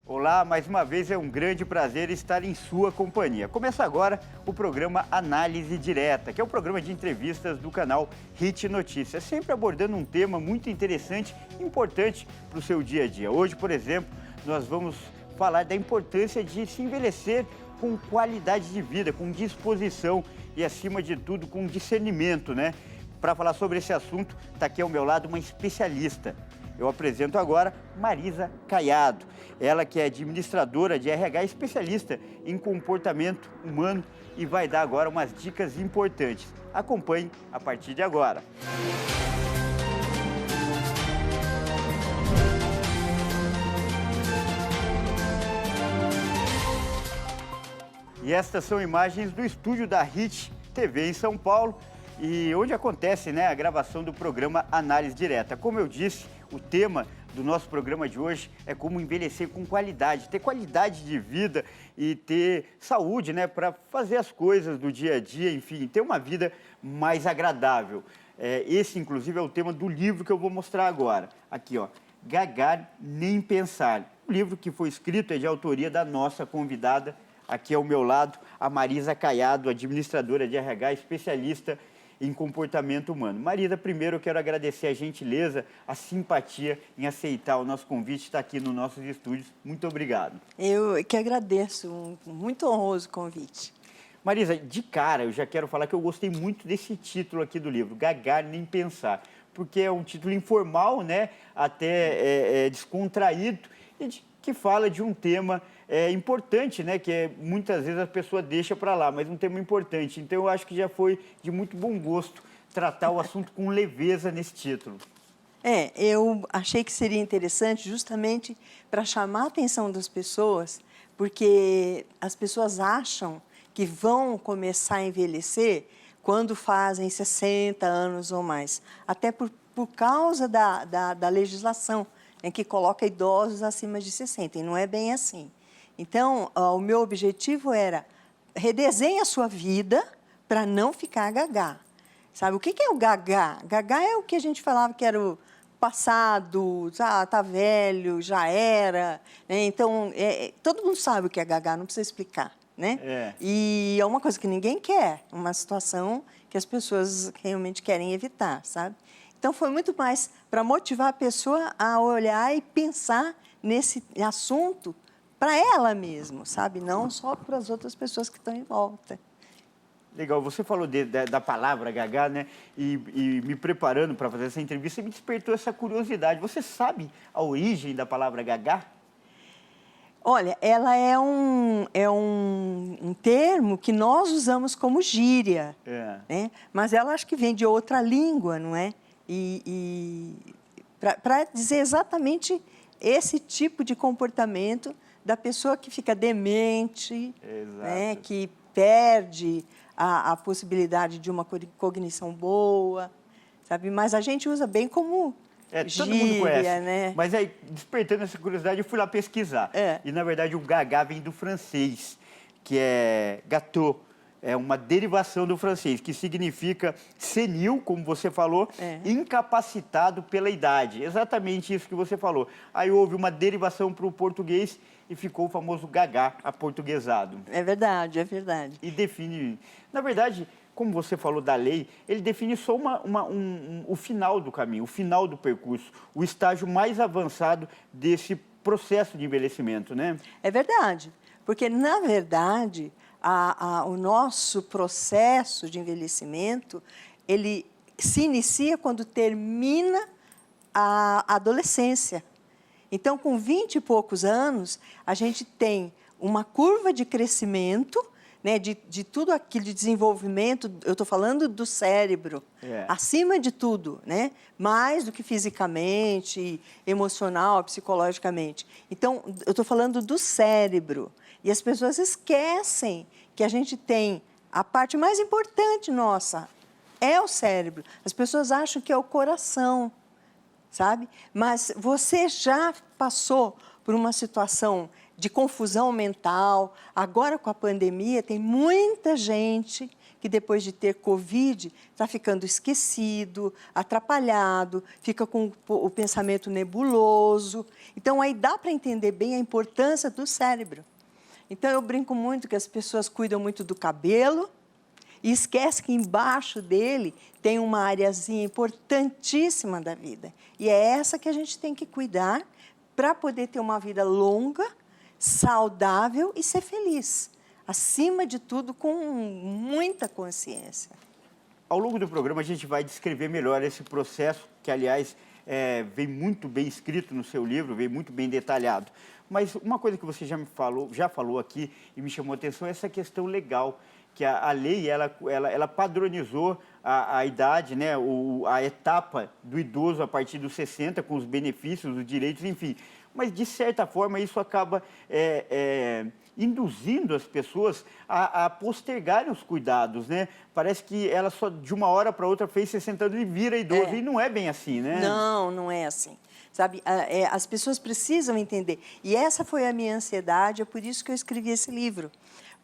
Olá, mais uma vez é um grande prazer estar em sua companhia. Começa agora o programa Análise Direta, que é o programa de entrevistas do canal Hit Notícias, sempre abordando um tema muito interessante e importante para o seu dia a dia. Hoje, por exemplo, nós vamos falar da importância de se envelhecer com qualidade de vida, com disposição e, acima de tudo, com discernimento, né? Para falar sobre esse assunto, está aqui ao meu lado uma especialista. Eu apresento agora Marisa Caiado, ela que é administradora de RH, especialista em comportamento humano e vai dar agora umas dicas importantes. Acompanhe a partir de agora. E estas são imagens do estúdio da Hit TV em São Paulo, e onde acontece, a gravação do programa Análise Direta. Como eu disse, o tema do nosso programa de hoje é como envelhecer com qualidade, ter qualidade de vida e ter saúde, para fazer as coisas do dia a dia, enfim, ter uma vida mais agradável. Esse, inclusive, é o tema do livro que eu vou mostrar agora. Aqui, ó, Gagar Nem Pensar. O livro que foi escrito é de autoria da nossa convidada, aqui ao meu lado, a Marisa Caiado, administradora de RH, especialista em comportamento humano. Marisa, primeiro eu quero agradecer a gentileza, a simpatia em aceitar o nosso convite, estar aqui nos nossos estúdios. Muito obrigado. Eu que agradeço, muito honroso convite. Marisa, de cara, eu já quero falar que eu gostei muito desse título aqui do livro, Gagar Nem Pensar, porque é um título informal, até descontraído, e que fala de um tema importante, que muitas vezes a pessoa deixa para lá, mas um tema importante. Então, eu acho que já foi de muito bom gosto tratar o assunto com leveza nesse título. Eu achei que seria interessante justamente para chamar a atenção das pessoas, porque as pessoas acham que vão começar a envelhecer quando fazem 60 anos ou mais, até por causa da legislação, que coloca idosos acima de 60, e não é bem assim. Então, o meu objetivo era redesenhar a sua vida para não ficar gagá. Sabe, o que é o gagá? Gagá é o que a gente falava que era o passado, tá velho, já era. Então, todo mundo sabe o que é gagá, não precisa explicar, E é uma coisa que ninguém quer, uma situação que as pessoas realmente querem evitar, sabe? Então, foi muito mais para motivar a pessoa a olhar e pensar nesse assunto para ela mesma, sabe? Não só para as outras pessoas que estão em volta. Legal, você falou da palavra gagá, E me preparando para fazer essa entrevista, me despertou essa curiosidade. Você sabe a origem da palavra gagá? Olha, ela é um termo que nós usamos como gíria, Mas ela acho que vem de outra língua, não é? Para dizer exatamente esse tipo de comportamento da pessoa que fica demente, que perde a possibilidade de uma cognição boa, sabe? Mas a gente usa bem como gíria, todo mundo conhece. Mas aí, despertando essa curiosidade, eu fui lá pesquisar. E, na verdade, o gagá vem do francês, que é gâteau. É uma derivação do francês, que significa senil, como você falou, incapacitado pela idade. Exatamente isso que você falou. Aí houve uma derivação para o português e ficou o famoso gagá aportuguesado. É verdade, é verdade. E define... Na verdade, como você falou da lei, ele define só o final do caminho, o final do percurso, o estágio mais avançado desse processo de envelhecimento, É verdade, porque, na verdade, o nosso processo de envelhecimento, ele se inicia quando termina a adolescência. Então, com 20 e poucos anos, a gente tem uma curva de crescimento, de tudo aquilo de desenvolvimento, eu estou falando do cérebro, acima de tudo, mais do que fisicamente, emocional, psicologicamente. Então, eu estou falando do cérebro. E as pessoas esquecem que a gente tem a parte mais importante nossa, é o cérebro. As pessoas acham que é o coração, sabe? Mas você já passou por uma situação de confusão mental. Agora, com a pandemia, tem muita gente que depois de ter Covid está ficando esquecido, atrapalhado, fica com o pensamento nebuloso. Então, aí dá para entender bem a importância do cérebro. Então, eu brinco muito que as pessoas cuidam muito do cabelo e esquecem que embaixo dele tem uma areazinha importantíssima da vida. E é essa que a gente tem que cuidar para poder ter uma vida longa, saudável e ser feliz. Acima de tudo, com muita consciência. Ao longo do programa, a gente vai descrever melhor esse processo, que, aliás, vem muito bem escrito no seu livro, vem muito bem detalhado. Mas uma coisa que você já falou aqui e me chamou a atenção é essa questão legal, que a lei ela padronizou a idade, né, a etapa do idoso a partir dos 60, com os benefícios, os direitos, enfim. Mas, de certa forma, isso acaba induzindo as pessoas a postergarem os cuidados, né? Parece que ela só de uma hora para outra fez 60 anos e vira idoso, e não é bem assim, né? Não, não é assim. Sabe, as pessoas precisam entender. E essa foi a minha ansiedade, é por isso que eu escrevi esse livro.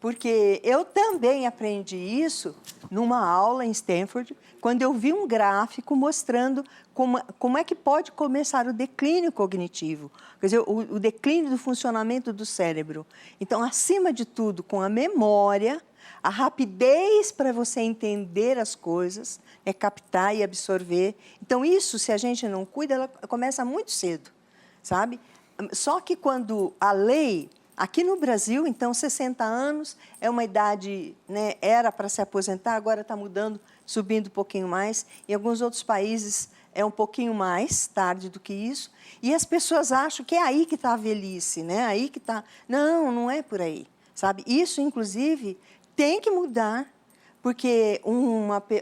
Porque eu também aprendi isso numa aula em Stanford, quando eu vi um gráfico mostrando como é que pode começar o declínio cognitivo, quer dizer, o declínio do funcionamento do cérebro. Então, acima de tudo, com a memória, a rapidez para você entender as coisas, captar e absorver. Então, isso, se a gente não cuida, ela começa muito cedo, sabe? Só que quando a lei... Aqui no Brasil, então, 60 anos é uma idade, né, era para se aposentar, agora está mudando, subindo um pouquinho mais. Em alguns outros países é um pouquinho mais tarde do que isso. E as pessoas acham que é aí que está a velhice, né? Aí que está... Não, não é por aí, sabe? Isso, inclusive, tem que mudar, porque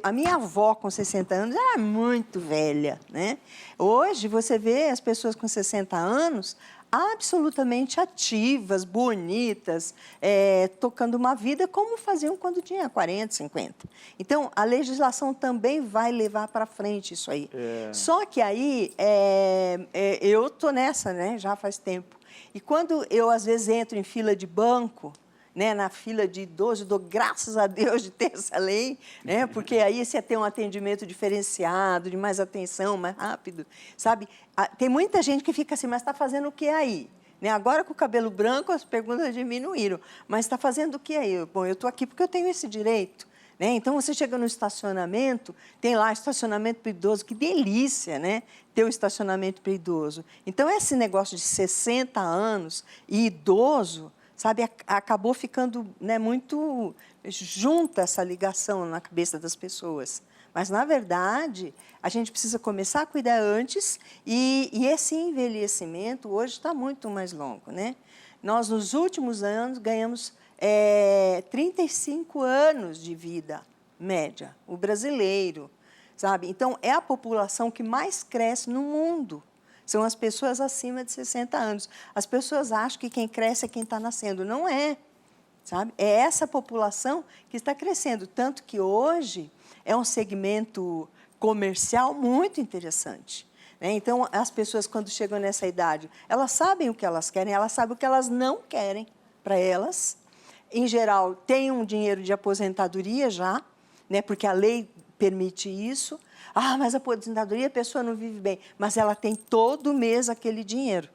a minha avó com 60 anos era muito velha, né? Hoje, você vê as pessoas com 60 anos... absolutamente ativas, bonitas, tocando uma vida como faziam quando tinha 40, 50. Então, a legislação também vai levar para frente isso aí. Só que aí, eu estou nessa, né, já faz tempo. E quando eu, às vezes, entro em fila de banco, né, na fila de idoso, dou graças a Deus de ter essa lei, né, porque aí você tem um atendimento diferenciado, de mais atenção, mais rápido, sabe? Tem muita gente que fica assim, mas está fazendo o que aí? Né? Agora, com o cabelo branco, as perguntas diminuíram, mas está fazendo o que aí? Bom, eu estou aqui porque eu tenho esse direito. Né? Então, você chega no estacionamento, tem lá estacionamento para idoso, que delícia, né? Ter o estacionamento para idoso. Então, esse negócio de 60 anos e idoso... sabe, acabou ficando, né, muito junta essa ligação na cabeça das pessoas. Mas, na verdade, a gente precisa começar a cuidar antes e esse envelhecimento hoje está muito mais longo, né? Nós, nos últimos anos, ganhamos 35 anos de vida média, o brasileiro, sabe? Então, é a população que mais cresce no mundo. São as pessoas acima de 60 anos. As pessoas acham que quem cresce é quem está nascendo. Não é, sabe? É essa população que está crescendo. Tanto que hoje é um segmento comercial muito interessante. Né? Então, as pessoas, quando chegam nessa idade, elas sabem o que elas querem, elas sabem o que elas não querem para elas. Em geral, têm um dinheiro de aposentadoria já, né? Porque a lei permite isso. Ah, mas a aposentadoria, a pessoa não vive bem, mas ela tem todo mês aquele dinheiro.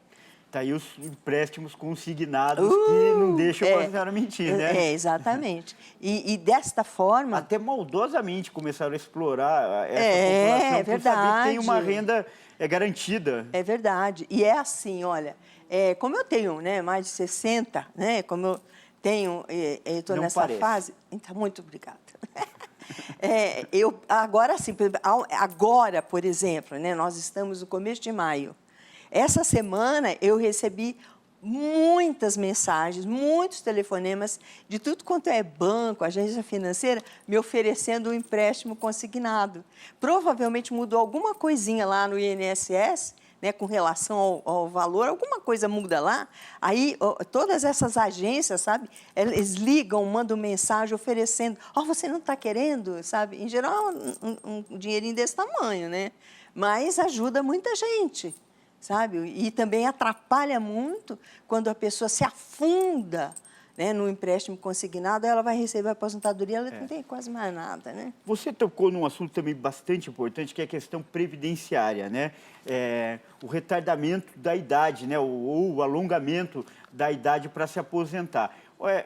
Está aí os empréstimos consignados que não deixam a senhora mentir, né? Exatamente. E desta forma... Até maldosamente começaram a explorar essa população por saber que tem uma renda garantida. É verdade. E é assim, olha, como eu tenho, né, mais de 60, né, como eu tenho, estou nessa fase... Então, muito obrigada. Agora, por exemplo, né, nós estamos no começo de maio. Essa semana eu recebi muitas mensagens, muitos telefonemas de tudo quanto é banco, agência financeira, me oferecendo um empréstimo consignado. Provavelmente mudou alguma coisinha lá no INSS, né, com relação ao valor, alguma coisa muda lá, aí todas essas agências, sabe, eles ligam, mandam mensagem oferecendo, você não está querendo, sabe, em geral um dinheirinho desse tamanho, né, mas ajuda muita gente, sabe, e também atrapalha muito quando a pessoa se afunda né, no empréstimo consignado, ela vai receber a aposentadoria, ela não tem quase mais nada, né? Você tocou num assunto também bastante importante, que é a questão previdenciária, né? O retardamento da idade, né? Ou o alongamento da idade para se aposentar.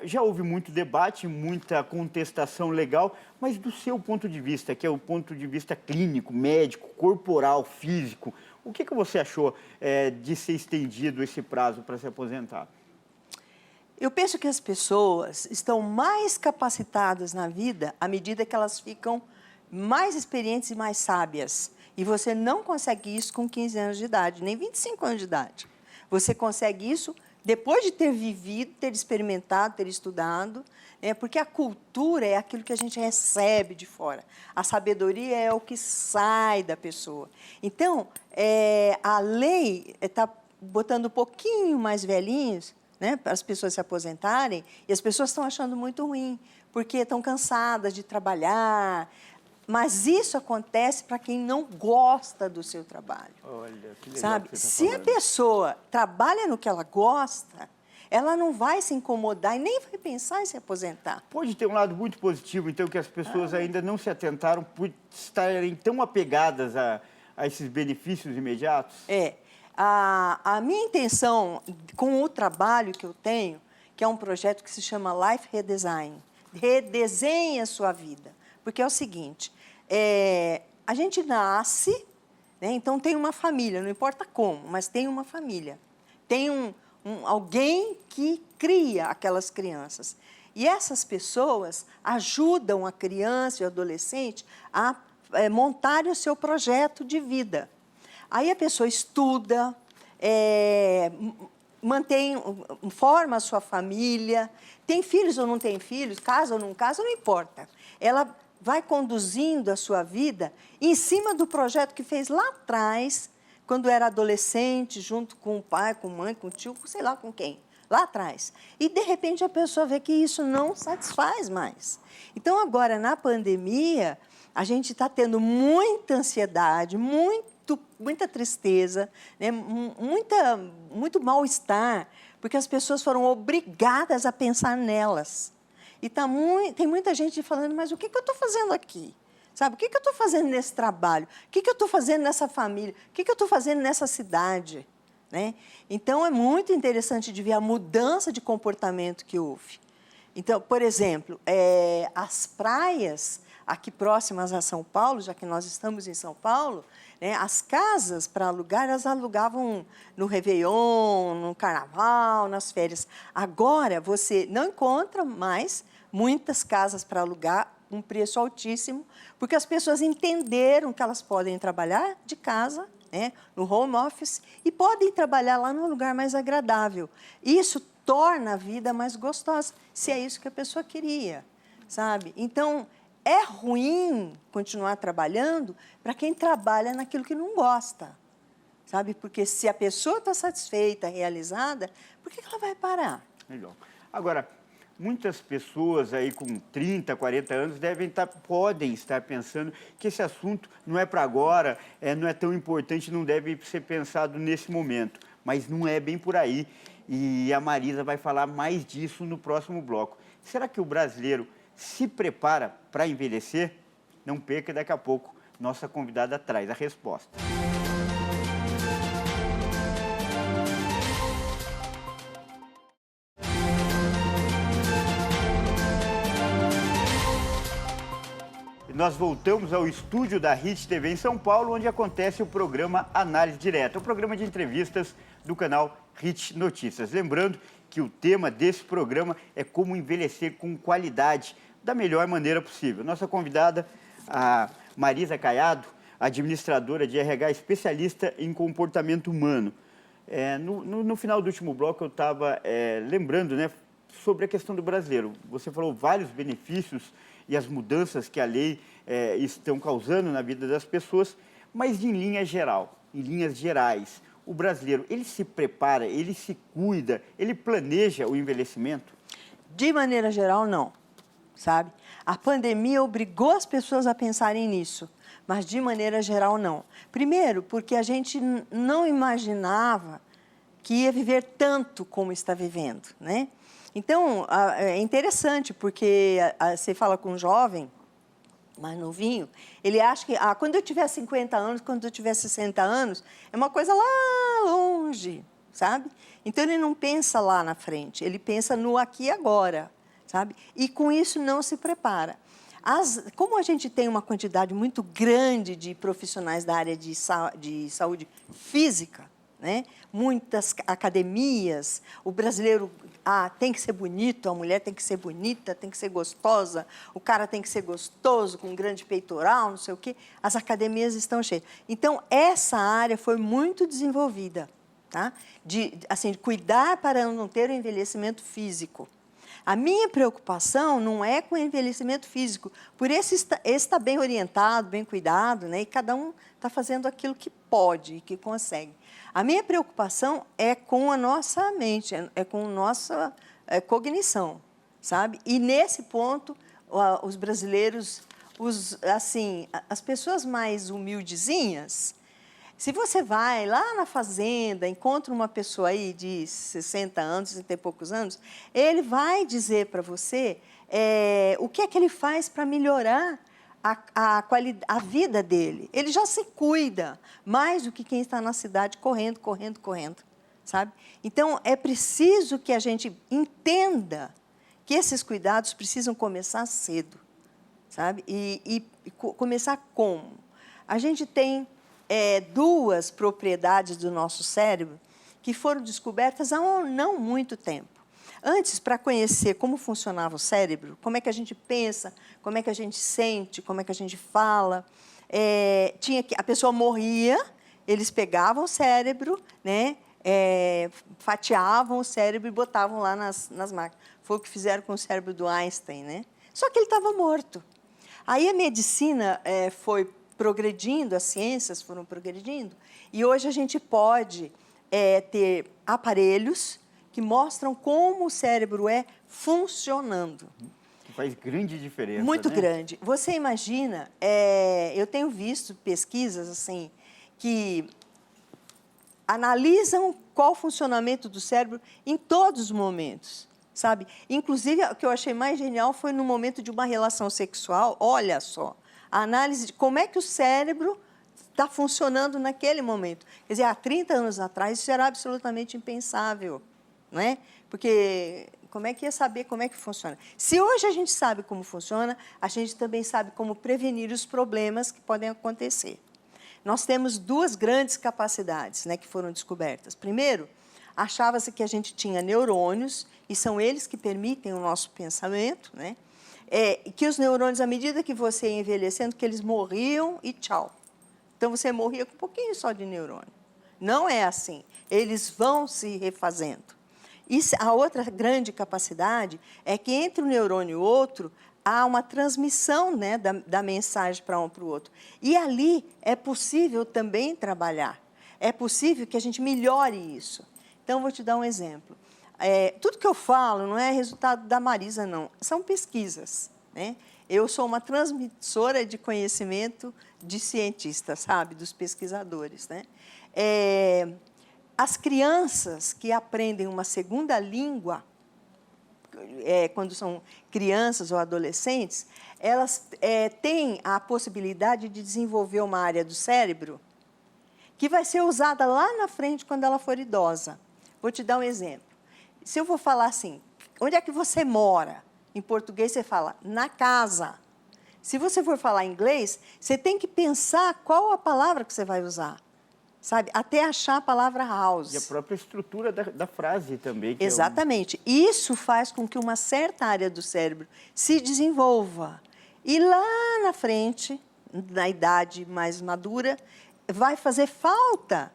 Já houve muito debate, muita contestação legal, mas do seu ponto de vista, que é o ponto de vista clínico, médico, corporal, físico, o que você achou de ser estendido esse prazo para se aposentar? Eu penso que as pessoas estão mais capacitadas na vida à medida que elas ficam mais experientes e mais sábias. E você não consegue isso com 15 anos de idade, nem 25 anos de idade. Você consegue isso depois de ter vivido, ter experimentado, ter estudado, porque a cultura é aquilo que a gente recebe de fora. A sabedoria é o que sai da pessoa. Então, a lei está botando um pouquinho mais velhinhos, né, para as pessoas se aposentarem, e as pessoas estão achando muito ruim, porque estão cansadas de trabalhar. Mas isso acontece para quem não gosta do seu trabalho. Olha, que legal. Sabe? Que você tá Se falando. a pessoa trabalha no que ela gosta, ela não vai se incomodar e nem vai pensar em se aposentar. Pode ter um lado muito positivo, então, que as pessoas ainda não se atentaram por estarem tão apegadas a esses benefícios imediatos? A minha intenção com o trabalho que eu tenho, que é um projeto que se chama Life Redesign, redesenha a sua vida. Porque é o seguinte, a gente nasce, né, então tem uma família, não importa como, mas tem uma família. Tem alguém que cria aquelas crianças. E essas pessoas ajudam a criança e o adolescente a montarem o seu projeto de vida. Aí a pessoa estuda, forma a sua família, tem filhos ou não tem filhos, casa ou não casa, não importa. Ela vai conduzindo a sua vida em cima do projeto que fez lá atrás, quando era adolescente, junto com o pai, com a mãe, com o tio, com sei lá com quem, lá atrás. E, de repente, a pessoa vê que isso não satisfaz mais. Então, agora, na pandemia, a gente está tendo muita ansiedade, muita tristeza, né? muito mal-estar, porque as pessoas foram obrigadas a pensar nelas. E tem muita gente falando, mas o que eu estou fazendo aqui? Sabe, o que eu estou fazendo nesse trabalho? O que eu estou fazendo nessa família? O que eu estou fazendo nessa cidade? Né? Então, é muito interessante de ver a mudança de comportamento que houve. Então, por exemplo, as praias aqui próximas a São Paulo, já que nós estamos em São Paulo, né, as casas para alugar, elas alugavam no Réveillon, no Carnaval, nas férias. Agora, você não encontra mais muitas casas para alugar, um preço altíssimo, porque as pessoas entenderam que elas podem trabalhar de casa, né, no home office, e podem trabalhar lá num lugar mais agradável. Isso torna a vida mais gostosa, se é isso que a pessoa queria, sabe? Então, é ruim continuar trabalhando para quem trabalha naquilo que não gosta, sabe? Porque se a pessoa está satisfeita, realizada, por que ela vai parar? Legal. Agora, muitas pessoas aí com 30, 40 anos podem estar pensando que esse assunto não é para agora, não é tão importante, não deve ser pensado nesse momento. Mas não é bem por aí. E a Marisa vai falar mais disso no próximo bloco. Será que o brasileiro se prepara para envelhecer? Não perca, daqui a pouco nossa convidada traz a resposta. Nós voltamos ao estúdio da HIT TV em São Paulo, onde acontece o programa Análise Direta, o programa de entrevistas do canal HIT Notícias. Lembrando que o tema desse programa é como envelhecer com qualidade, da melhor maneira possível. Nossa convidada, a Marisa Caiado, administradora de RH, especialista em comportamento humano. No final do último bloco, eu estava lembrando, né, sobre a questão do brasileiro. Você falou vários benefícios e as mudanças que a lei estão causando na vida das pessoas, mas em linha geral, em linhas gerais, o brasileiro, ele se prepara, ele se cuida, ele planeja o envelhecimento? De maneira geral, não, sabe? A pandemia obrigou as pessoas a pensarem nisso, mas de maneira geral, não. Primeiro, porque a gente não imaginava que ia viver tanto como está vivendo, né? Então, é interessante, porque você fala com um jovem mais novinho, ele acha que quando eu tiver 50 anos, quando eu tiver 60 anos, é uma coisa lá longe, sabe? Então, ele não pensa lá na frente, ele pensa no aqui e agora, sabe? E com isso não se prepara. Como a gente tem uma quantidade muito grande de profissionais da área de saúde física, né? Muitas academias, o brasileiro tem que ser bonito, a mulher tem que ser bonita, tem que ser gostosa, o cara tem que ser gostoso, com um grande peitoral, não sei o quê. As academias estão cheias. Então, essa área foi muito desenvolvida, tá? De cuidar para não ter o envelhecimento físico. A minha preocupação não é com o envelhecimento físico, por esse está bem orientado, bem cuidado, né? E cada um está fazendo aquilo que pode e que consegue. A minha preocupação é com a nossa mente, é com a nossa cognição, sabe? E, nesse ponto, os brasileiros, as pessoas mais humildezinhas, se você vai lá na fazenda, encontra uma pessoa aí de 60 anos, 60 e poucos anos, ele vai dizer para você o que é que ele faz para melhorar a vida dele. Ele já se cuida mais do que quem está na cidade correndo, sabe? Então, é preciso que a gente entenda que esses cuidados precisam começar cedo, sabe? E começar como? A gente tem duas propriedades do nosso cérebro que foram descobertas há não muito tempo. Antes, para conhecer como funcionava o cérebro, como é que a gente pensa, como é que a gente sente, como é que a gente fala, a pessoa morria, eles pegavam o cérebro, né, fatiavam o cérebro e botavam lá nas máquinas. Foi o que fizeram com o cérebro do Einstein, né? Só que ele estava morto. Aí a medicina foi progredindo, as ciências foram progredindo, e hoje a gente pode ter aparelhos que mostram como o cérebro funcionando. Que faz grande diferença, muito, né? grande. Você imagina, eu tenho visto pesquisas assim, que analisam qual o funcionamento do cérebro em todos os momentos, sabe? Inclusive, o que eu achei mais genial foi no momento de uma relação sexual, olha só, a análise de como é que o cérebro está funcionando naquele momento. Quer dizer, há 30 anos atrás, isso era absolutamente impensável, não é? Porque como é que ia saber como é que funciona? Se hoje a gente sabe como funciona, a gente também sabe como prevenir os problemas que podem acontecer. Nós temos duas grandes capacidades, né, que foram descobertas. Primeiro, achava-se que a gente tinha neurônios, e são eles que permitem o nosso pensamento, né? Que os neurônios, à medida que você ia envelhecendo, que eles morriam e tchau. Então, você morria com um pouquinho só de neurônio. Não é assim. Eles vão se refazendo. E a outra grande capacidade é que entre um neurônio e o outro há uma transmissão, né, da mensagem para um para o outro. E ali é possível também trabalhar. É possível que a gente melhore isso. Então, vou te dar um exemplo. Tudo que eu falo não é resultado da Marisa, não. São pesquisas, né? Eu sou uma transmissora de conhecimento de cientistas, sabe? Dos pesquisadores, né? As crianças que aprendem uma segunda língua, quando são crianças ou adolescentes, elas têm a possibilidade de desenvolver uma área do cérebro que vai ser usada lá na frente quando ela for idosa. Vou te dar um exemplo. Se eu vou falar assim, onde é que você mora? Em português, você fala, na casa. Se você for falar inglês, você tem que pensar qual a palavra que você vai usar, sabe? Até achar a palavra house. E a própria estrutura da frase também. Que exatamente. Isso faz com que uma certa área do cérebro se desenvolva. E lá na frente, na idade mais madura, vai fazer falta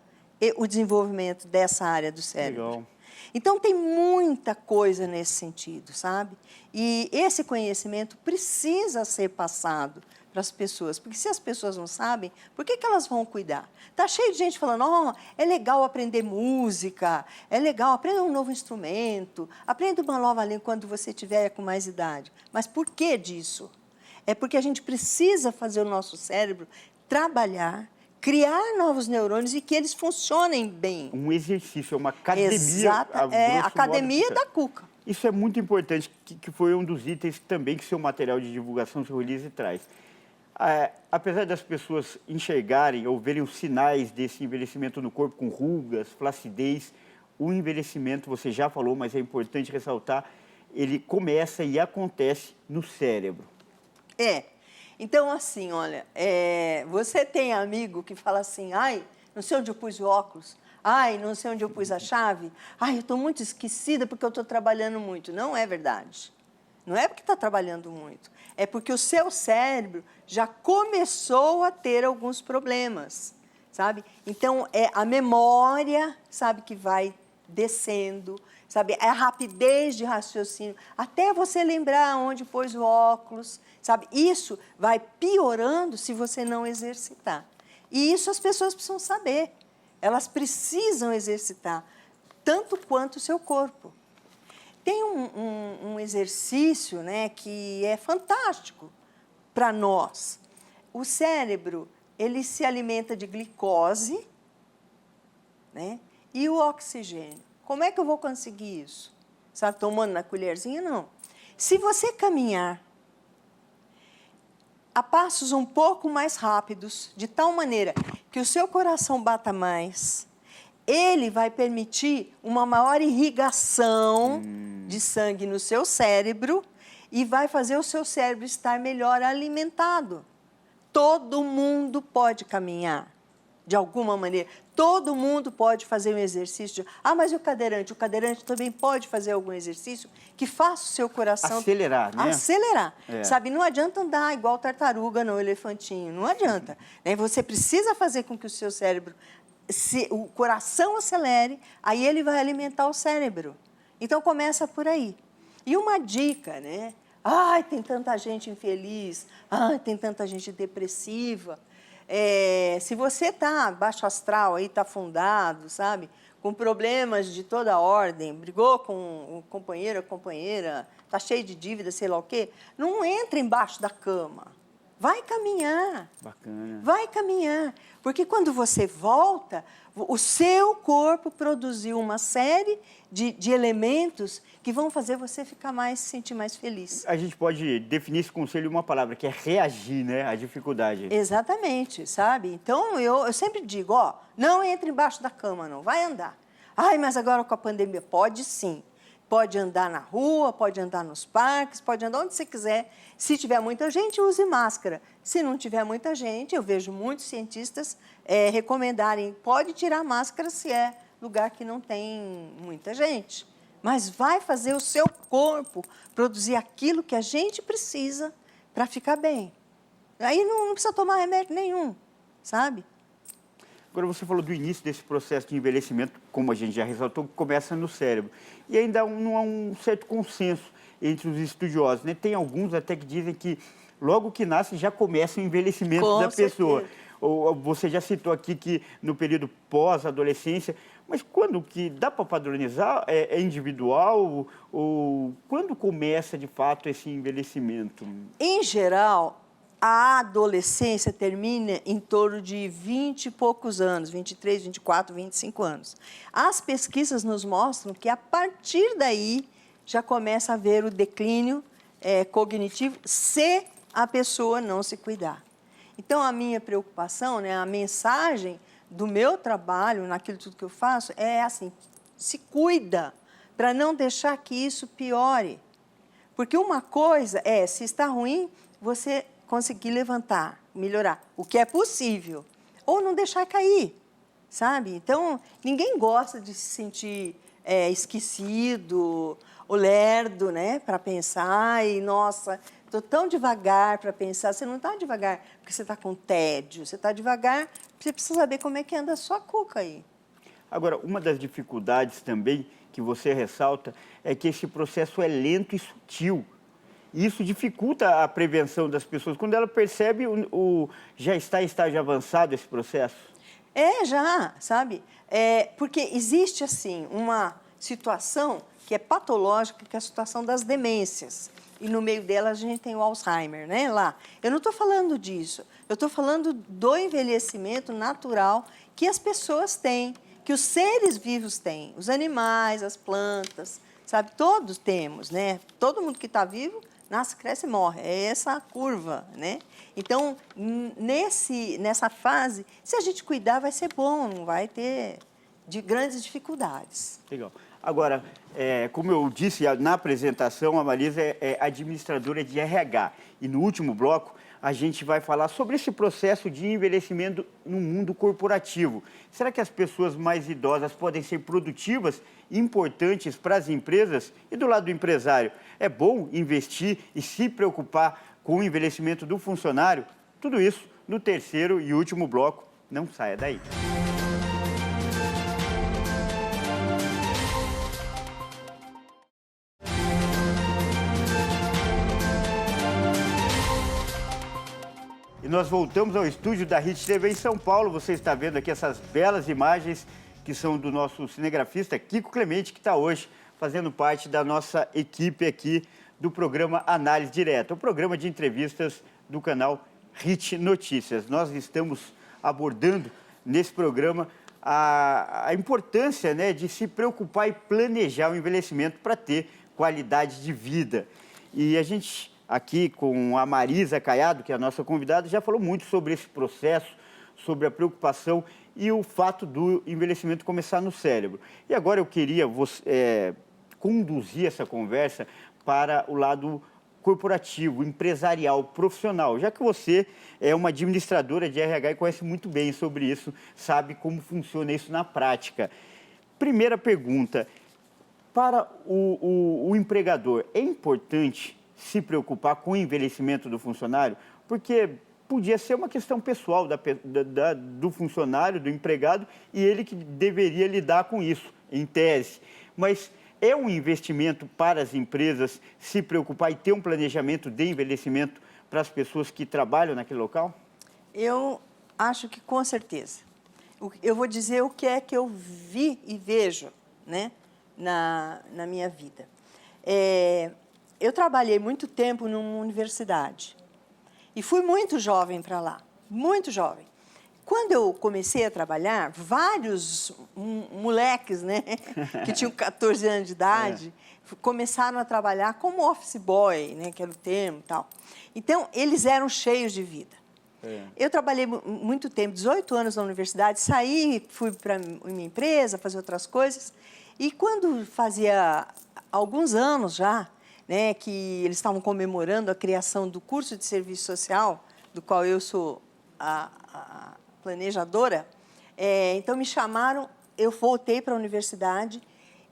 o desenvolvimento dessa área do cérebro. Legal. Então, tem muita coisa nesse sentido, sabe? E esse conhecimento precisa ser passado para as pessoas, porque se as pessoas não sabem, por que elas vão cuidar? Está cheio de gente falando, oh, é legal aprender música, é legal, aprenda um novo instrumento, aprenda uma nova língua quando você tiver com mais idade. Mas por que disso? É porque a gente precisa fazer o nosso cérebro trabalhar, criar novos neurônios e que eles funcionem bem. Um exercício, é uma academia. Exata, a grosso academia modo, da cuca. Isso é muito importante, que foi um dos itens também que seu material de divulgação, seu release, traz. Apesar das pessoas enxergarem ou verem os sinais desse envelhecimento no corpo, com rugas, flacidez, o envelhecimento, você já falou, mas é importante ressaltar, ele começa e acontece no cérebro. Então, assim, olha, você tem amigo que fala assim, ai, não sei onde eu pus o óculos, ai, não sei onde eu pus a chave, ai, eu estou muito esquecida porque eu estou trabalhando muito. Não é verdade. Não é porque está trabalhando muito, é porque o seu cérebro já começou a ter alguns problemas, sabe? Então, é a memória, sabe, que vai descendo, sabe? É a rapidez de raciocínio, até você lembrar onde pôs o óculos, sabe? Isso vai piorando se você não exercitar. E isso as pessoas precisam saber. Elas precisam exercitar, tanto quanto o seu corpo. Tem um exercício, né, que é fantástico para nós. O cérebro, ele se alimenta de glicose, né, e o oxigênio. Como é que eu vou conseguir isso? Sabe, tomando na colherzinha? Não. Se você caminhar a passos um pouco mais rápidos, de tal maneira que o seu coração bata mais, ele vai permitir uma maior irrigação de sangue no seu cérebro e vai fazer o seu cérebro estar melhor alimentado. Todo mundo pode caminhar, de alguma maneira. Todo mundo pode fazer um exercício. Mas o cadeirante? O cadeirante também pode fazer algum exercício que faça o seu coração... Acelerar, né? Acelerar. Sabe, não adianta andar igual tartaruga no elefantinho. Não adianta. Você precisa fazer com que o seu cérebro... o coração acelere, aí ele vai alimentar o cérebro. Então, começa por aí. E uma dica, né? Ai, tem tanta gente infeliz. Ai, tem tanta gente depressiva. Se você está baixo astral, aí está afundado, sabe? Com problemas de toda a ordem, brigou com um companheiro, companheira, está cheio de dívida, sei lá o quê, não entra embaixo da cama. Vai caminhar. Bacana. Vai caminhar. Porque quando você volta, o seu corpo produziu uma série de elementos que vão fazer você se sentir mais feliz. A gente pode definir esse conselho em uma palavra, que é reagir, né, à dificuldade. Exatamente, sabe? Então, eu sempre digo, não entre embaixo da cama, não. Vai andar. Ai, mas agora com a pandemia, pode sim. Pode andar na rua, pode andar nos parques, pode andar onde você quiser. Se tiver muita gente, use máscara. Se não tiver muita gente, eu vejo muitos cientistas recomendarem, pode tirar máscara se é lugar que não tem muita gente. Mas vai fazer o seu corpo produzir aquilo que a gente precisa para ficar bem. Aí não precisa tomar remédio nenhum, sabe? Agora, você falou do início desse processo de envelhecimento, como a gente já ressaltou, que começa no cérebro. E ainda não há um certo consenso entre os estudiosos, né? Tem alguns até que dizem que logo que nasce já começa o envelhecimento da pessoa. Ou você já citou aqui que no período pós-adolescência, mas quando que dá para padronizar? É individual? Ou quando começa, de fato, esse envelhecimento? Em geral, a adolescência termina em torno de 20 e poucos anos, 23, 24, 25 anos. As pesquisas nos mostram que, a partir daí, já começa a haver o declínio cognitivo se a pessoa não se cuidar. Então, a minha preocupação, né, a mensagem do meu trabalho, naquilo tudo que eu faço, é assim, se cuida para não deixar que isso piore. Porque uma coisa se está ruim, você conseguir levantar, melhorar, o que é possível, ou não deixar cair, sabe? Então, ninguém gosta de se sentir esquecido, ou lerdo, né, para pensar, e, nossa, estou tão devagar para pensar. Você não está devagar porque você está com tédio, você está devagar porque você precisa saber como é que anda a sua cuca aí. Agora, uma das dificuldades também que você ressalta é que esse processo é lento e sutil. Isso dificulta a prevenção das pessoas. Quando ela percebe, já está em estágio avançado esse processo? Já, sabe? Porque existe, assim, uma situação que é patológica, que é a situação das demências. e no meio dela a gente tem o Alzheimer, né? Lá. Eu não estou falando disso. Eu estou falando do envelhecimento natural que as pessoas têm, que os seres vivos têm, os animais, as plantas, sabe? Todos temos, né? Todo mundo que está vivo nasce, cresce e morre. É essa a curva, né? Então, nessa fase, se a gente cuidar, vai ser bom, não vai ter grandes dificuldades. Legal. Agora, como eu disse na apresentação, a Marisa é administradora de RH. E no último bloco, a gente vai falar sobre esse processo de envelhecimento no mundo corporativo. Será que as pessoas mais idosas podem ser produtivas e importantes para as empresas? E do lado do empresário, é bom investir e se preocupar com o envelhecimento do funcionário? Tudo isso no terceiro e último bloco. Não saia daí. E nós voltamos ao estúdio da Hit TV em São Paulo. Você está vendo aqui essas belas imagens que são do nosso cinegrafista Kiko Clemente, que está hoje fazendo parte da nossa equipe aqui do programa Análise Direta, o programa de entrevistas do canal Hit Notícias. Nós estamos abordando nesse programa a importância, né, de se preocupar e planejar o envelhecimento para ter qualidade de vida. E a gente, aqui com a Marisa Caiado, que é a nossa convidada, já falou muito sobre esse processo, sobre a preocupação e o fato do envelhecimento começar no cérebro. E agora eu queria conduzir essa conversa para o lado corporativo, empresarial, profissional, já que você é uma administradora de RH e conhece muito bem sobre isso, sabe como funciona isso na prática. Primeira pergunta, para o empregador, é importante se preocupar com o envelhecimento do funcionário? Porque podia ser uma questão pessoal do funcionário, do empregado, e ele que deveria lidar com isso, em tese. Mas é um investimento para as empresas se preocupar e ter um planejamento de envelhecimento para as pessoas que trabalham naquele local? Eu acho que com certeza. Eu vou dizer o que é que eu vi e vejo, né, na minha vida. Eu trabalhei muito tempo numa universidade e fui muito jovem para lá, muito jovem. Quando eu comecei a trabalhar, vários moleques, né, que tinham 14 anos de idade, começaram a trabalhar como office boy, né, que era o termo e tal. Então, eles eram cheios de vida. Eu trabalhei muito tempo, 18 anos na universidade, saí, fui para minha empresa, fazer outras coisas. E quando fazia alguns anos já, né, que eles estavam comemorando a criação do curso de serviço social, do qual eu sou a planejadora, então me chamaram, eu voltei para a universidade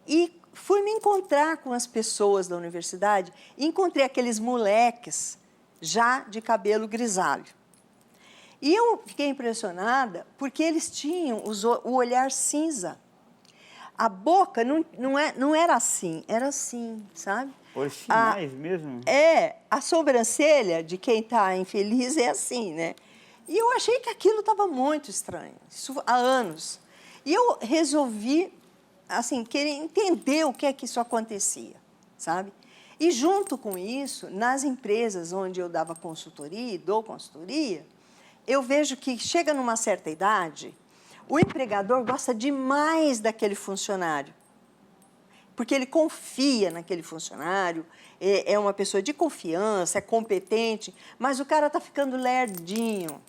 e fui me encontrar com as pessoas da universidade e encontrei aqueles moleques já de cabelo grisalho. E eu fiquei impressionada porque eles tinham o olhar cinza. A boca não era assim, era assim, sabe? Os sinais mesmo? A sobrancelha de quem está infeliz é assim, né? E eu achei que aquilo estava muito estranho, isso há anos. E eu resolvi, assim, querer entender o que é que isso acontecia, sabe? E junto com isso, nas empresas onde eu dava consultoria e dou consultoria, eu vejo que chega numa certa idade, o empregador gosta demais daquele funcionário, porque ele confia naquele funcionário, é uma pessoa de confiança, é competente, mas o cara está ficando lerdinho.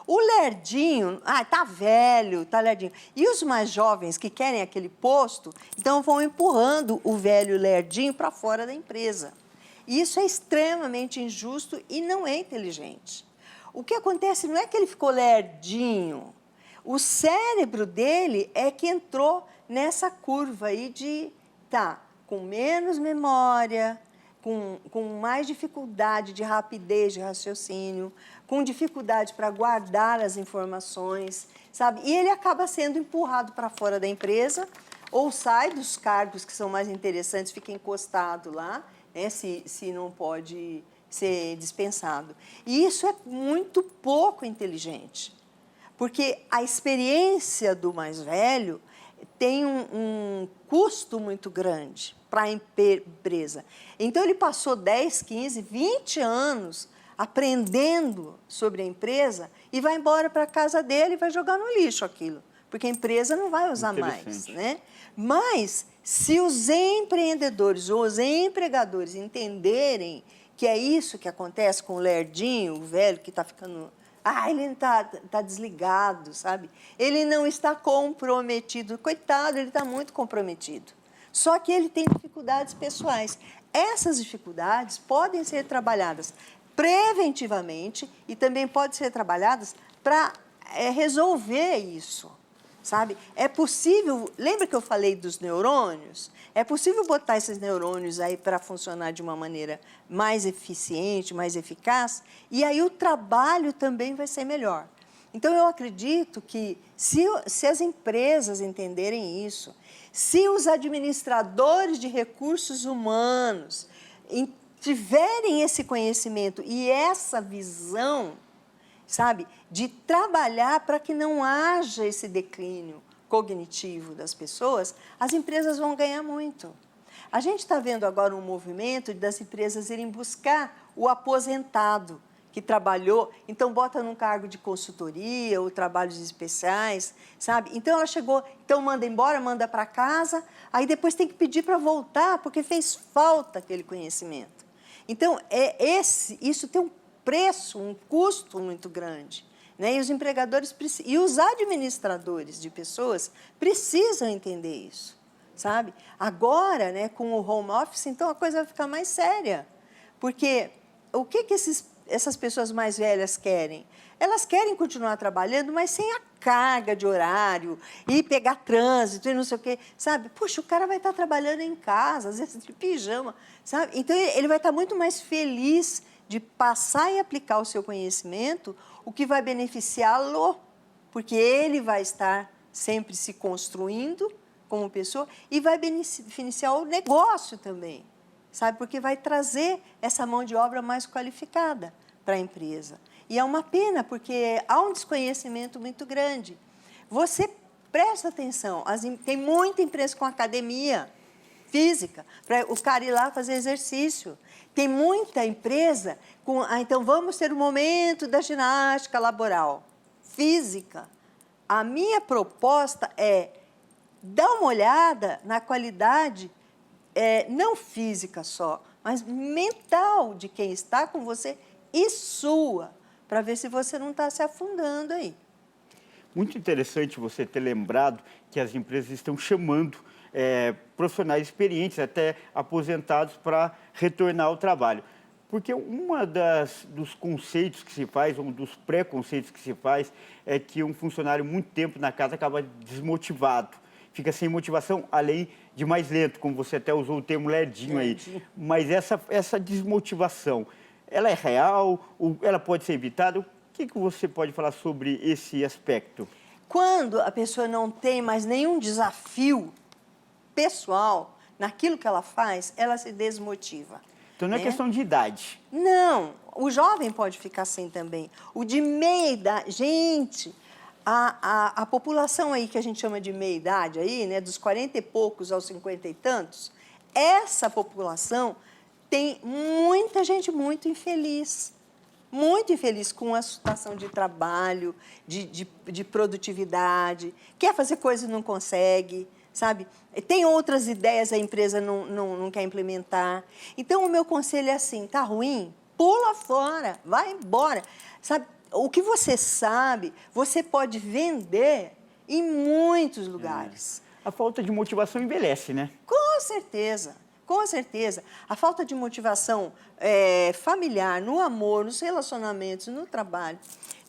O lerdinho, tá velho, tá lerdinho. E os mais jovens que querem aquele posto, então vão empurrando o velho lerdinho para fora da empresa. E isso é extremamente injusto e não é inteligente. O que acontece não é que ele ficou lerdinho, o cérebro dele é que entrou nessa curva aí de com menos memória, com mais dificuldade de rapidez de raciocínio, com dificuldade para guardar as informações, sabe? E ele acaba sendo empurrado para fora da empresa ou sai dos cargos que são mais interessantes, fica encostado lá, né, se não pode ser dispensado. E isso é muito pouco inteligente, porque a experiência do mais velho tem um custo muito grande para a empresa. Então, ele passou 10, 15, 20 anos aprendendo sobre a empresa e vai embora para a casa dele e vai jogar no lixo aquilo, porque a empresa não vai usar mais, né? Mas, se os empreendedores ou os empregadores entenderem que é isso que acontece com o lerdinho, o velho que está ficando... ele está desligado, sabe? Ele não está comprometido. Coitado, ele está muito comprometido. Só que ele tem dificuldades pessoais. Essas dificuldades podem ser trabalhadas preventivamente e também podem ser trabalhadas para resolver isso, sabe? É possível... Lembra que eu falei dos neurônios? É possível botar esses neurônios aí para funcionar de uma maneira mais eficiente, mais eficaz, e aí o trabalho também vai ser melhor. Então, eu acredito que se as empresas entenderem isso, se os administradores de recursos humanos tiverem esse conhecimento e essa visão, sabe, de trabalhar para que não haja esse declínio cognitivo das pessoas, as empresas vão ganhar muito. A gente está vendo agora um movimento das empresas irem buscar o aposentado que trabalhou, então bota num cargo de consultoria ou trabalhos especiais, sabe? Então ela chegou, então manda embora, manda para casa, aí depois tem que pedir para voltar porque fez falta aquele conhecimento. Então isso tem um preço, um custo muito grande. Né? E os empregadores e os administradores de pessoas precisam entender isso, sabe? Agora, né, com o home office, então a coisa vai ficar mais séria. Porque o que essas pessoas mais velhas querem? Elas querem continuar trabalhando, mas sem a carga de horário e pegar trânsito e não sei o quê, sabe? Puxa, o cara vai estar trabalhando em casa, às vezes de pijama, sabe? Então, ele vai estar muito mais feliz de passar e aplicar o seu conhecimento, o que vai beneficiá-lo, porque ele vai estar sempre se construindo como pessoa e vai beneficiar o negócio também, sabe? Porque vai trazer essa mão de obra mais qualificada para a empresa. E é uma pena, porque há um desconhecimento muito grande. Você presta atenção, tem muita empresa com academia física, para o cara ir lá fazer exercício. Tem muita empresa com... então, vamos ter o momento da ginástica laboral física. A minha proposta é dar uma olhada na qualidade, não física só, mas mental de quem está com você e sua, para ver se você não está se afundando aí. Muito interessante você ter lembrado que as empresas estão chamando profissionais experientes, até aposentados, para retornar ao trabalho. Porque dos conceitos que se faz, um dos preconceitos que se faz, é que um funcionário muito tempo na casa acaba desmotivado, fica sem motivação, além de mais lento, como você até usou o termo lerdinho aí. Mas essa desmotivação, ela é real? Ou ela pode ser evitada? O que você pode falar sobre esse aspecto? Quando a pessoa não tem mais nenhum desafio pessoal naquilo que ela faz, ela se desmotiva. Então não é questão de idade. Não, o jovem pode ficar assim também. O de meia idade, gente, a população aí que a gente chama de meia idade aí, né, dos 40 e poucos aos 50 e tantos, essa população tem muita gente muito infeliz com a situação de trabalho, de produtividade, quer fazer coisa e não consegue, sabe? Tem outras ideias, a empresa não quer implementar. Então, o meu conselho é assim, tá ruim? Pula fora, vai embora. Sabe, o que você sabe, você pode vender em muitos lugares. A falta de motivação envelhece, né? Com certeza. Com certeza. A falta de motivação familiar, no amor, nos relacionamentos, no trabalho.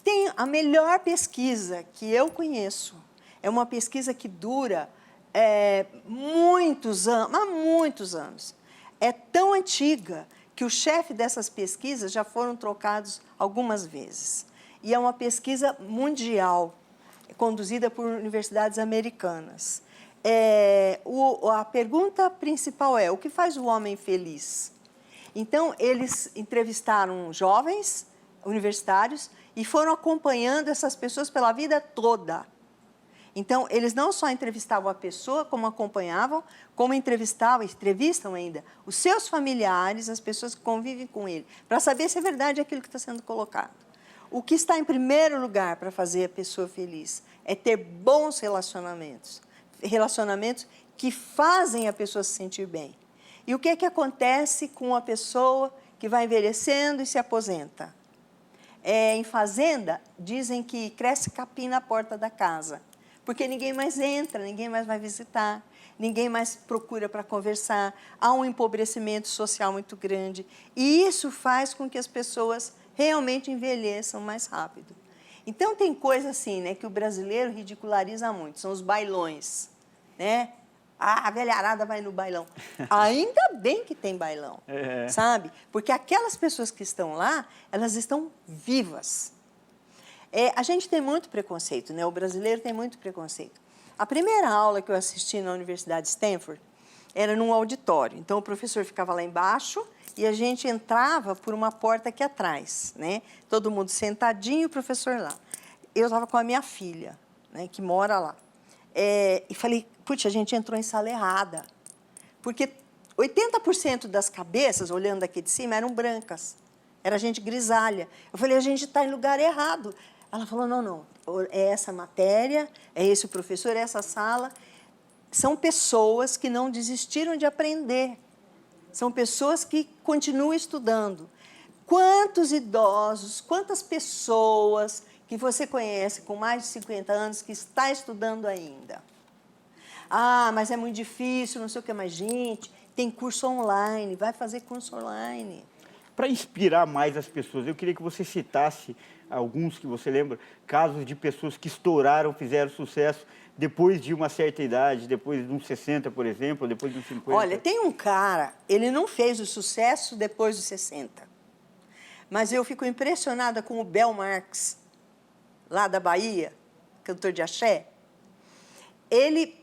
Tem a melhor pesquisa que eu conheço. É uma pesquisa que dura muitos anos, há muitos anos. É tão antiga que o chefe dessas pesquisas já foram trocados algumas vezes. E é uma pesquisa mundial, conduzida por universidades americanas. A pergunta principal é: o que faz o homem feliz? Então, eles entrevistaram jovens universitários e foram acompanhando essas pessoas pela vida toda. Então, eles não só entrevistavam a pessoa, como acompanhavam, como entrevistam ainda os seus familiares, as pessoas que convivem com ele, para saber se é verdade aquilo que está sendo colocado. O que está em primeiro lugar para fazer a pessoa feliz é ter bons relacionamentos, relacionamentos que fazem a pessoa se sentir bem. E o que é que acontece com a pessoa que vai envelhecendo e se aposenta? Em fazenda, dizem que cresce capim na porta da casa, porque ninguém mais entra, ninguém mais vai visitar, ninguém mais procura para conversar, há um empobrecimento social muito grande, e isso faz com que as pessoas realmente envelheçam mais rápido. Então, tem coisa assim, né, que o brasileiro ridiculariza muito, são os bailões, né? Ah, a velharada vai no bailão. Ainda bem que tem bailão, sabe? Porque aquelas pessoas que estão lá, elas estão vivas. A gente tem muito preconceito, né? O brasileiro tem muito preconceito. A primeira aula que eu assisti na Universidade de Stanford era num auditório. Então, o professor ficava lá embaixo e a gente entrava por uma porta aqui atrás, né? Todo mundo sentadinho e o professor lá. Eu estava com a minha filha, né, que mora lá. E falei, putz, a gente entrou em sala errada. Porque 80% das cabeças, olhando aqui de cima, eram brancas. Era gente grisalha. Eu falei, a gente está em lugar errado. Ela falou, não, não, é essa matéria, é esse o professor, é essa sala. São pessoas que não desistiram de aprender. São pessoas que continuam estudando. Quantos idosos, quantas pessoas que você conhece com mais de 50 anos que está estudando ainda? Ah, mas é muito difícil, não sei o que mais. Gente, tem curso online, vai fazer curso online. Para inspirar mais as pessoas, eu queria que você citasse alguns que você lembra, casos de pessoas que estouraram, fizeram sucesso depois de uma certa idade, depois de uns 60, por exemplo, depois de uns 50. Olha, tem um cara, ele não fez o sucesso depois dos 60, mas eu fico impressionada com o Bel Marx, lá da Bahia, cantor de axé. Ele,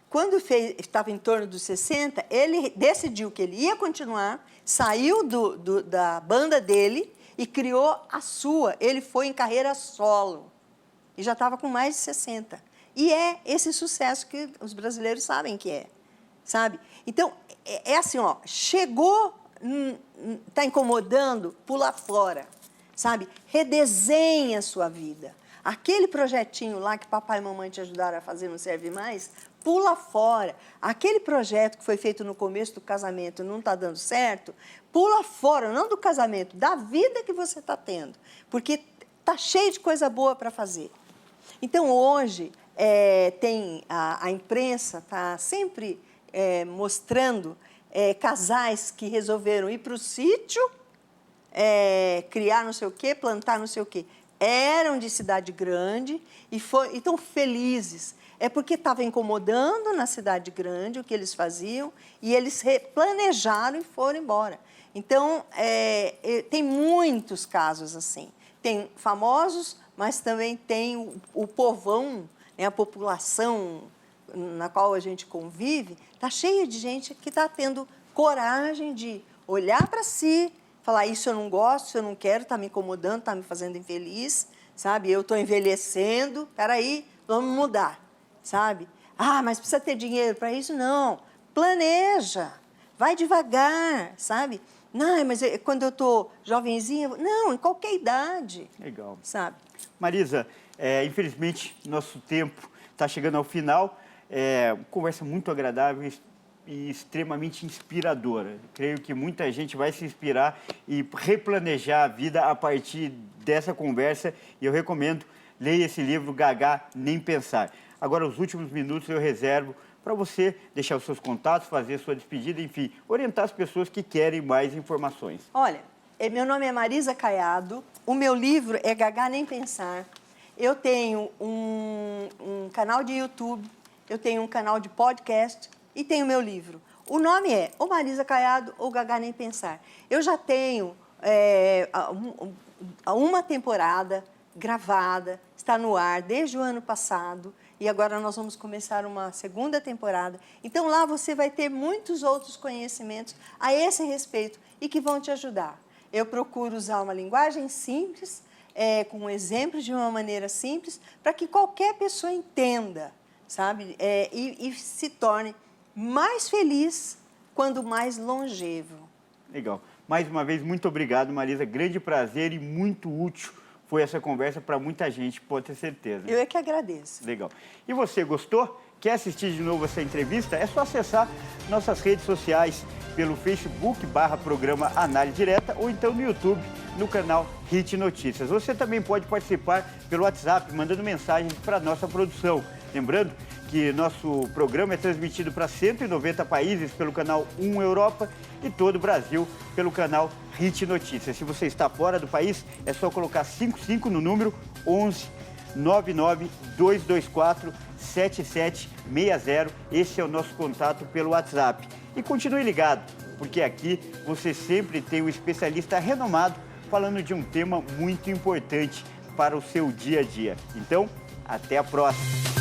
quando estava em torno dos 60, ele decidiu que ele ia continuar, saiu da banda dele e criou a sua. Ele foi em carreira solo e já estava com mais de 60. E é esse sucesso que os brasileiros sabem que é, sabe? Então, é assim, ó, chegou, está incomodando, pula fora, sabe? Redesenha a sua vida. Aquele projetinho lá que papai e mamãe te ajudaram a fazer não serve mais, pula fora. Aquele projeto que foi feito no começo do casamento não está dando certo, pula fora, não do casamento, da vida que você está tendo, porque está cheio de coisa boa para fazer. Então, hoje, a imprensa está sempre mostrando casais que resolveram ir para o sítio, criar não sei o quê, plantar não sei o quê. Eram de cidade grande e estão felizes. É porque estava incomodando na cidade grande o que eles faziam e eles replanejaram e foram embora. Então, tem muitos casos assim. Tem famosos, mas também tem o povão, né, a população na qual a gente convive, está cheia de gente que está tendo coragem de olhar para si, falar, isso eu não gosto, isso eu não quero, está me incomodando, está me fazendo infeliz, sabe? Eu estou envelhecendo, espera aí, vamos mudar, sabe? Ah, mas precisa ter dinheiro para isso? Não, planeja, vai devagar, sabe? Não, mas quando eu estou jovenzinha, não, em qualquer idade. Legal. Sabe? Marisa, infelizmente, nosso tempo está chegando ao final. Conversa muito agradável e extremamente inspiradora. Creio que muita gente vai se inspirar e replanejar a vida a partir dessa conversa. E eu recomendo, leia esse livro, Gagá, Nem Pensar. Agora, os últimos minutos eu reservo para você deixar os seus contatos, fazer a sua despedida, enfim, orientar as pessoas que querem mais informações. Olha, meu nome é Marisa Caiado, o meu livro é Gagá Nem Pensar. Eu tenho um canal de YouTube, eu tenho um canal de podcast e tenho meu livro. O nome é ou Marisa Caiado ou Gagá Nem Pensar. Eu já tenho uma temporada gravada, está no ar desde o ano passado e agora nós vamos começar uma segunda temporada. Então lá você vai ter muitos outros conhecimentos a esse respeito e que vão te ajudar. Eu procuro usar uma linguagem simples, com exemplos de uma maneira simples, para que qualquer pessoa entenda, sabe? E se torne mais feliz quando mais longevo. Legal. Mais uma vez, muito obrigado, Marisa. Grande prazer e muito útil foi essa conversa para muita gente, pode ter certeza. Eu é que agradeço. Legal. E você gostou? Quer assistir de novo essa entrevista? É só acessar nossas redes sociais pelo Facebook/programa Análise Direta ou então no YouTube, no canal HIT Notícias. Você também pode participar pelo WhatsApp, mandando mensagens para a nossa produção. Lembrando que nosso programa é transmitido para 190 países pelo canal 1 Europa e todo o Brasil pelo canal HIT Notícias. Se você está fora do país, é só colocar 55 no número 11 99 224 7760. Esse é o nosso contato pelo WhatsApp. E continue ligado, porque aqui você sempre tem um especialista renomado falando de um tema muito importante para o seu dia a dia. Então, até a próxima!